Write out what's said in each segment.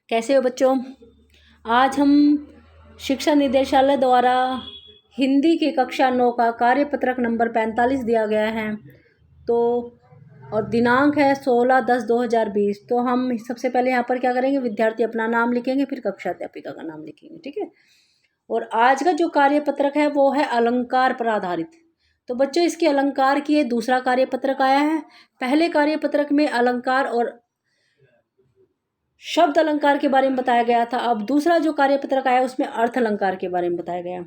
कैसे हो बच्चों। आज हम शिक्षा निदेशालय द्वारा हिंदी की कक्षा 9 का कार्यपत्रक नंबर 45 दिया गया है। तो और दिनांक है 16/10/2020। तो हम सबसे पहले यहाँ पर क्या करेंगे, विद्यार्थी अपना नाम लिखेंगे, फिर कक्षा अध्यापिका का नाम लिखेंगे, ठीक है। और आज का जो कार्यपत्रक है वो है अलंकार पर आधारित। तो बच्चों इसके अलंकार की दूसरा कार्यपत्रक आया है। पहले कार्यपत्रक में अलंकार और शब्द अलंकार के बारे में बताया गया था। अब दूसरा जो कार्यपत्रक आया उसमें अर्थ अलंकार के बारे में बताया गया।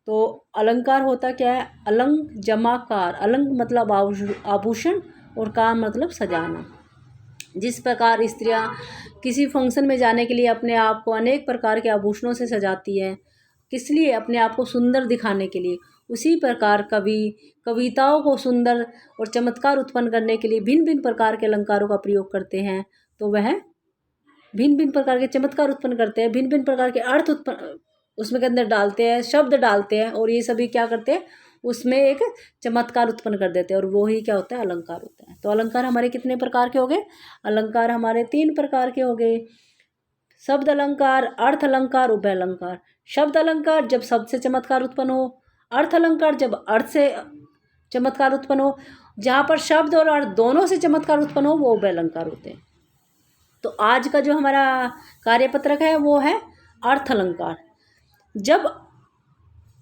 तो अलंकार होता क्या है, अलंग जमा कार। अलंग मतलब आभूषण और कार मतलब सजाना। जिस प्रकार स्त्रियां किसी फंक्शन में जाने के लिए अपने आप को अनेक प्रकार के आभूषणों से सजाती है, किस लिए, अपने आप को सुंदर दिखाने के लिए, उसी प्रकार कवि कविताओं को सुंदर और चमत्कार उत्पन्न करने के लिए भिन्न भिन्न प्रकार के अलंकारों का प्रयोग करते हैं। तो वह भिन्न भिन्न प्रकार के चमत्कार उत्पन्न करते हैं, भिन्न भिन्न प्रकार के अर्थ उत्पन्न उसमें के अंदर डालते हैं, शब्द डालते हैं, और ये सभी क्या करते हैं, उसमें एक चमत्कार उत्पन्न कर देते हैं, और वो ही क्या होता है, अलंकार होता है। तो अलंकार हमारे कितने प्रकार के हो गए, अलंकार हमारे 3 प्रकार के हो गए। शब्द अलंकार, अर्थ अलंकार, उभय अलंकार। शब्द अलंकार जब शब्द से चमत्कार उत्पन्न हो, अर्थ अलंकार जब अर्थ से चमत्कार उत्पन्न हो, जहाँ पर शब्द और अर्थ दोनों से चमत्कार उत्पन्न हो वो उभय अलंकार होते हैं। तो आज का जो हमारा कार्यपत्रक है वो है अर्थ अलंकार। जब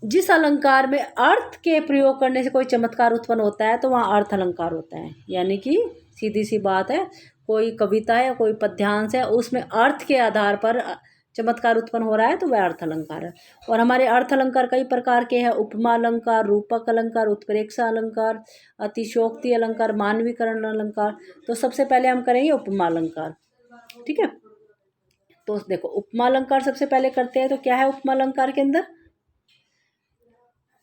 जिस अलंकार में अर्थ के प्रयोग करने से कोई चमत्कार उत्पन्न होता है तो वहाँ अर्थ अलंकार होता है। यानी कि सीधी सी बात है, कोई कविता है, कोई पद्यांश है, उसमें अर्थ के आधार पर चमत्कार उत्पन्न हो रहा है तो वह अर्थ अलंकार है। और हमारे अर्थ अलंकार कई प्रकार के हैं, उपमा अलंकार, रूपक अलंकार, उत्प्रेक्षा अलंकार, अतिशयोक्ति अलंकार, मानवीकरण अलंकार। तो सबसे पहले हम करेंगे उपमा अलंकार, ठीक है। तो देखो उपमा अलंकार सबसे पहले करते हैं। तो क्या है उपमा अलंकार के अंदर,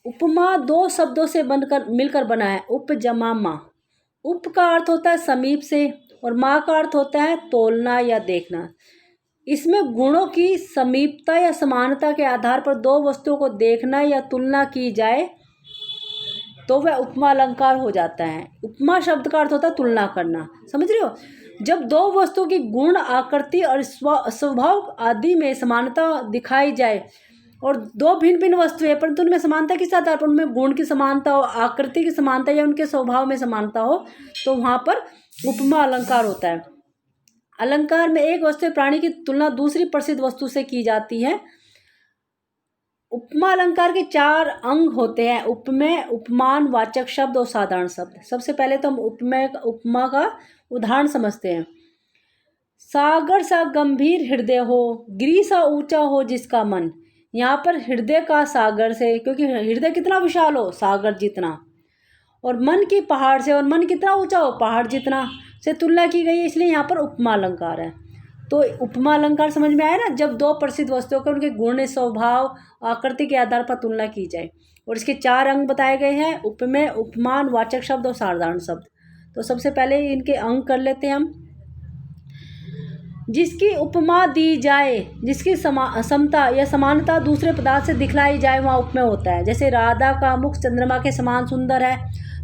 उपमा 2 शब्दों से बनकर मिलकर बना है, उप जमा मा। उप का अर्थ होता है समीप से और मा का अर्थ होता है तोलना या देखना। इसमें गुणों की समीपता या समानता के आधार पर 2 वस्तुओं को देखना या तुलना की जाए तो वह उपमा अलंकार हो जाता है। उपमा शब्द का अर्थ होता है तुलना करना, समझ रहे हो। जब 2 वस्तुओं की गुण, आकृति और स्वभाव आदि में समानता दिखाई जाए, और 2 भिन्न भिन्न वस्तु है परंतु उनमें समानता किस आधार पर, उनमें गुण की समानता हो, आकृति की समानता या उनके स्वभाव में समानता हो, तो वहाँ पर उपमा अलंकार होता है। अलंकार में एक वस्तु प्राणी की तुलना दूसरी प्रसिद्ध वस्तु से की जाती है। उपमा अलंकार के 4 अंग होते हैं, उपमेय, उपमान, वाचक शब्द और साधारण शब्द। सबसे पहले तो हम उपमा का उदाहरण समझते हैं। सागर सा गंभीर हृदय हो, गिरि सा ऊंचा हो जिसका मन। यहाँ पर हृदय का सागर से, क्योंकि हृदय कितना विशाल हो, सागर जितना, और मन की पहाड़ से, और मन कितना ऊंचा हो, पहाड़ जितना, से तुलना की गई है, इसलिए यहाँ पर उपमा अलंकार है। तो उपमा अलंकार समझ में आया ना, जब 2 प्रसिद्ध वस्तुओं के उनके गुण, स्वभाव, आकृति के आधार पर तुलना की जाए। और इसके 4 अंग बताए गए हैं, उपमेय, उपमान, वाचक शब्द और साधारण शब्द। तो सबसे पहले इनके अंग कर लेते हैं हम। जिसकी उपमा दी जाए, जिसकी समता या समानता दूसरे पदार्थ से दिखलाई जाए, वहाँ उपमेय होता है। जैसे राधा का मुख चंद्रमा के समान सुंदर है,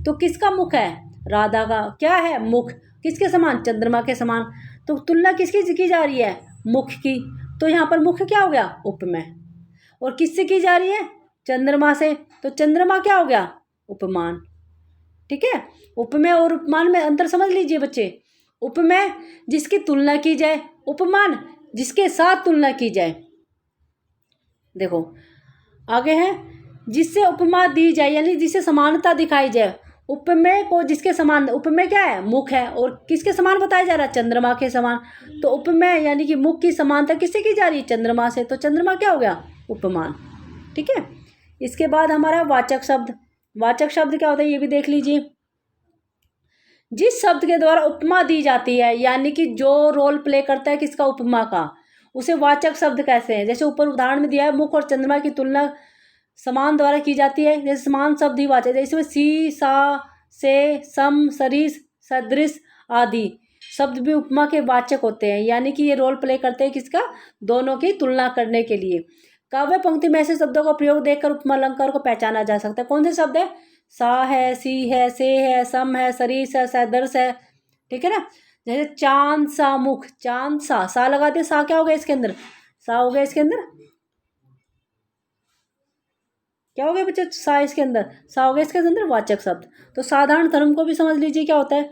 तो किसका मुख है, राधा का क्या है, मुख, किसके समान, चंद्रमा के समान। तो तुलना किसकी की जा रही है, मुख की। तो यहाँ पर मुख क्या हो गया, उपमेय। और किससे की जा रही है, चंद्रमा से, तो चंद्रमा क्या हो गया, उपमान, ठीक है। उपमेय और उपमान में अंतर समझ लीजिए बच्चे। उपमेय जिसकी तुलना की जाए, उपमान जिसके साथ तुलना की जाए। देखो आगे है, जिससे उपमा दी जाए यानी जिससे समानता दिखाई जाए। उपमेय को जिसके समान, उपमेय क्या है, मुख है, और किसके समान बताया जा रहा है, चंद्रमा के समान। तो उपमेय यानी कि मुख की समानता किससे की जा रही है, चंद्रमा से, तो चंद्रमा क्या हो गया, उपमान, ठीक है। इसके बाद हमारा वाचक शब्द। वाचक शब्द क्या होता है ये भी देख लीजिए। जिस शब्द के द्वारा उपमा दी जाती है, यानी कि जो रोल प्ले करता है किसका, उपमा का, उसे वाचक शब्द कहते हैं। जैसे ऊपर उदाहरण में दिया है, मुख और चंद्रमा की तुलना समान द्वारा की जाती है, जैसे समान शब्द ही वाचक। इसमें सी, सा, से, सम, सरिस, सदृश आदि शब्द भी उपमा के वाचक होते हैं, यानी कि ये रोल प्ले करते हैं किसका, दोनों की तुलना करने के लिए। काव्य पंक्ति में ऐसे शब्दों का प्रयोग देखकर उपमा अलंकार को पहचाना जा सकता है। कौन से शब्द है, सा है, सी है, से है, सम है, सरीस है, सदृश है, ठीक है ना। जैसे चांद सा मुख, चांद सा लगा दिया, सा क्या हो गया इसके अंदर, सा हो गया इसके अंदर, क्या हो गया बच्चों, सा इसके अंदर, सा हो गया इसके अंदर वाचक शब्द। तो साधारण धर्म को भी समझ लीजिए क्या होता है,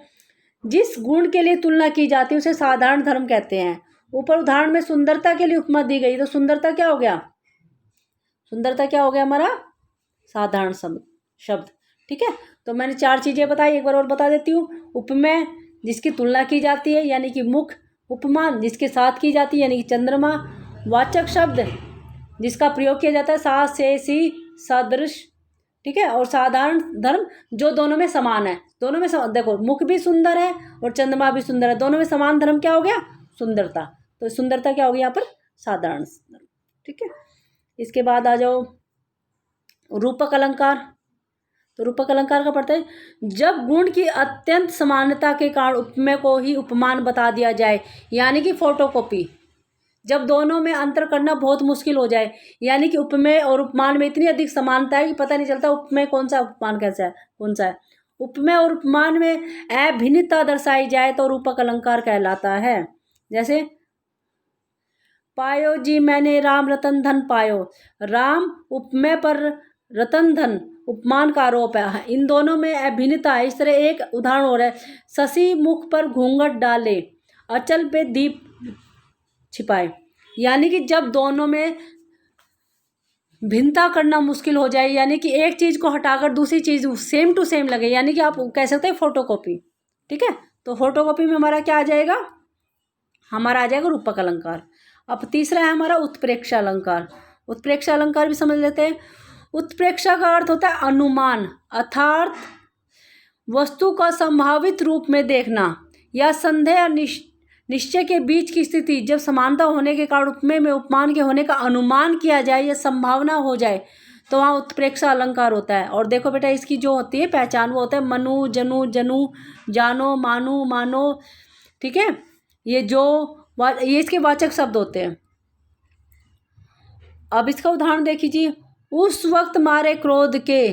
जिस गुण के लिए तुलना की जाती है उसे साधारण धर्म कहते हैं। ऊपर उदाहरण में सुंदरता के लिए उपमा दी गई, तो सुंदरता क्या हो गया, सुंदरता क्या हो गया हमारा साधारण शब्द। ठीक है, तो मैंने 4 चीजें बताई, एक बार और बता देती हूँ। उपमेय जिसकी तुलना की जाती है यानी कि मुख, उपमान जिसके साथ की जाती है यानी कि चंद्रमा, वाचक शब्द जिसका प्रयोग किया जाता है सा से सी सदृश। ठीक है, और साधारण धर्म जो दोनों में समान है, दोनों में देखो मुख भी सुंदर है और चंद्रमा भी सुंदर है, दोनों में समान धर्म क्या हो गया, सुंदरता। तो सुंदरता क्या होगी यहाँ पर, साधारण धर्म। ठीक है, इसके बाद आ जाओ रूपक अलंकार। तो रूपक अलंकार का पढ़ते हैं, जब गुण की अत्यंत समानता के कारण उपमेय को ही उपमान बता दिया जाए, यानी कि फोटोकॉपी, जब दोनों में अंतर करना बहुत मुश्किल हो जाए, यानी कि उपमेय और उपमान में इतनी अधिक समानता है कि पता नहीं चलता उपमेय कौन सा उपमान कैसा है कौन सा है। उपमेय और उपमान में अभिन्नता दर्शाई जाए तो रूपक अलंकार कहलाता है। जैसे पायो जी मैंने राम रतन धन पायो, राम उपमेय पर रतन धन उपमान का आरोप है, इन दोनों में अभिन्नता है। इस तरह एक उदाहरण हो रहा है, शशि मुख पर घूंघट डाले, अचल पे दीप छिपाए, यानी कि जब दोनों में भिन्नता करना मुश्किल हो जाए, यानी कि एक चीज को हटाकर दूसरी चीज सेम टू सेम लगे, यानी कि आप कह सकते हैं फोटोकॉपी। ठीक है, तो फोटोकॉपी में हमारा क्या आ जाएगा, हमारा आ जाएगा रूपक अलंकार। अब तीसरा है हमारा उत्प्रेक्षा अलंकार। उत्प्रेक्षा अलंकार भी समझ लेते हैं। उत्प्रेक्षा का अर्थ होता है अनुमान, अर्थात वस्तु का संभावित रूप में देखना या संदेह निश्चय के बीच की स्थिति, जब समानता होने के कारण उपमेय में उपमान के होने का अनुमान किया जाए या संभावना हो जाए तो वहाँ उत्प्रेक्षा अलंकार होता है। और देखो बेटा इसकी जो होती है पहचान, वो होता है मनु जनु जनू जानो मानो मानो। ठीक है, ये इसके वाचक शब्द होते हैं। अब इसका उदाहरण देख लीजिए, उस वक्त मारे क्रोध के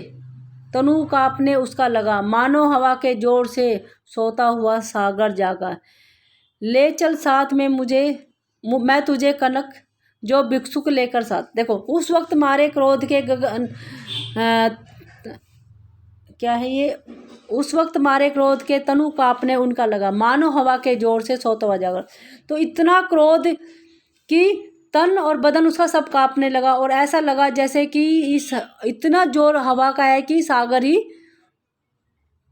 तनु कांपने उसका लगा, मानो हवा के जोर से सोता हुआ सागर जागा, ले चल साथ में मैं तुझे कनक जो भिक्षुक लेकर साथ। देखो उस वक्त मारे क्रोध के क्या है ये, उस वक्त मारे क्रोध के तनु कांपने उनका लगा, मानो हवा के जोर से सोता हुआ जागर। तो इतना क्रोध कि तन और बदन उसका सब कांपने लगा, और ऐसा लगा जैसे कि इतना जोर हवा का है कि सागर ही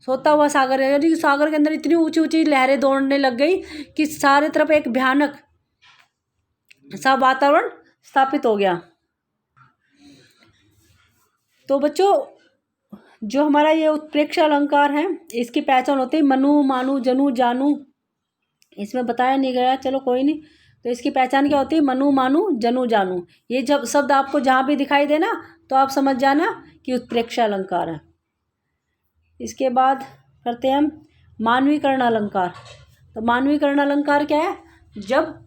सोता हुआ सागर है, यानी सागर के अंदर इतनी ऊंची ऊंची लहरें दौड़ने लग गई कि सारे तरफ एक भयानक सा वातावरण स्थापित हो गया। तो बच्चों जो हमारा ये उत्प्रेक्षा अलंकार है इसकी पहचान होती है मनु मानु जनु जानू, इसमें बताया नहीं गया, चलो कोई नहीं। तो इसकी पहचान क्या होती है, मनु मानु जनु जानू। ये जब शब्द आपको जहाँ भी दिखाई देना तो आप समझ जाना कि उत्प्रेक्षा अलंकार है। इसके बाद करते हैं हम मानवीकरण अलंकार। तो मानवीकरण अलंकार क्या है, जब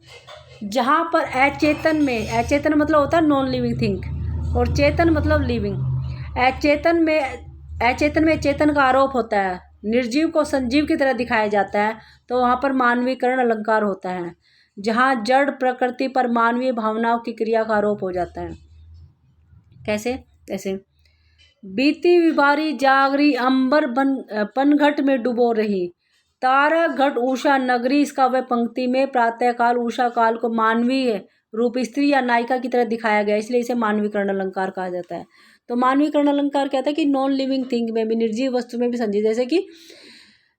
जहाँ पर अचेतन में, अचेतन मतलब होता है नॉन लिविंग थिंग और चेतन मतलब लिविंग, अचेतन में चेतन का आरोप होता है, निर्जीव को संजीव की तरह दिखाया जाता है, तो वहाँ पर मानवीकरण अलंकार होता है। जहाँ जड़ प्रकृति पर मानवीय भावनाओं की क्रिया का आरोप हो जाता है। कैसे, जैसे बीती विबारी जागरी अंबर पनघट में डुबो रही, तारा घट उषा नगरी। इसका वह पंक्ति में प्रातःकाल उषा काल को मानवीय रूप स्त्री या नायिका की तरह दिखाया गया, इसलिए इसे मानवीकरण अलंकार कहा जाता है। तो मानवीकरण अलंकार कहता है कि नॉन लिविंग थिंग में भी, निर्जीव वस्तु में भी संजीव, जैसे कि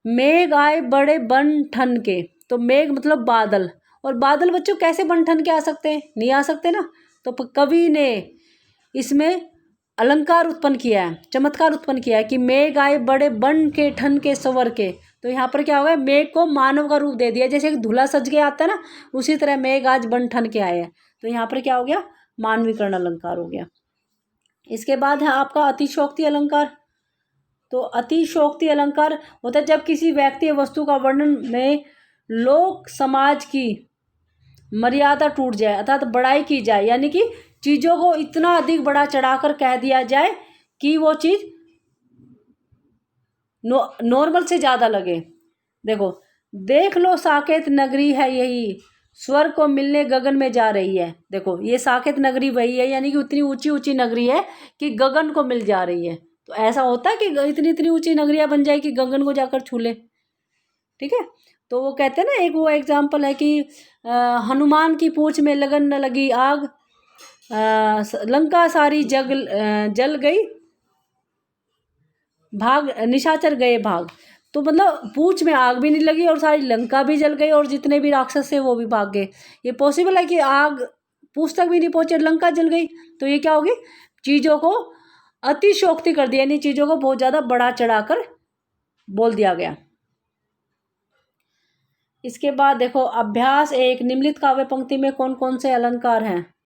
मेघ आए बड़े बन ठन के। तो मेघ मतलब बादल, और बादल बच्चों कैसे बन ठन के आ सकते हैं, नहीं आ सकते ना। तो कवि ने इसमें अलंकार उत्पन्न किया है, चमत्कार उत्पन्न किया है कि मेघ आए बड़े बन के ठन के सवर के। तो यहाँ पर क्या होगा, मेघ को मानव का रूप दे दिया, जैसे दूल्हा सज के आता है ना, उसी तरह मेघ आज बन ठन के आए हैं। तो यहाँ पर क्या हो गया, मानवीकरण अलंकार हो गया। इसके बाद है आपका अतिशयोक्ति अलंकार। तो अतिशयोक्ति अलंकार होता है जब किसी व्यक्ति या वस्तु का वर्णन में लोक समाज की मर्यादा टूट जाए, अर्थात बड़ाई की जाए, यानी कि चीज़ों को इतना अधिक बड़ा चढ़ाकर कह दिया जाए कि वो चीज़ नॉर्मल से ज़्यादा लगे। देखो देख लो साकेत नगरी है यही, स्वर्ग को मिलने गगन में जा रही है। देखो ये साकेत नगरी वही है, यानी कि उतनी ऊंची ऊंची नगरी है कि गगन को मिल जा रही है। तो ऐसा होता है कि इतनी इतनी ऊंची नगरियां बन जाए कि गगन को जाकर छू ले। ठीक है, तो वो कहते हैं ना, एक वो एग्जाम्पल है कि हनुमान की पूंछ में लगन न लगी आग, लंका सारी जल गई, भाग निशाचर गए भाग। तो मतलब पूंछ में आग भी नहीं लगी और सारी लंका भी जल गई और जितने भी राक्षस थे वो भी भाग गए। ये पॉसिबल है कि आग पूंछ तक भी नहीं पहुंचे, लंका जल गई? तो ये क्या होगी, चीज़ों को अतिशयोक्ति कर दिया, यानी चीज़ों को बहुत ज़्यादा बढ़ा चढ़ाकर बोल दिया गया। इसके बाद देखो अभ्यास एक, निम्नलिखित काव्य पंक्ति में कौन कौन से अलंकार हैं?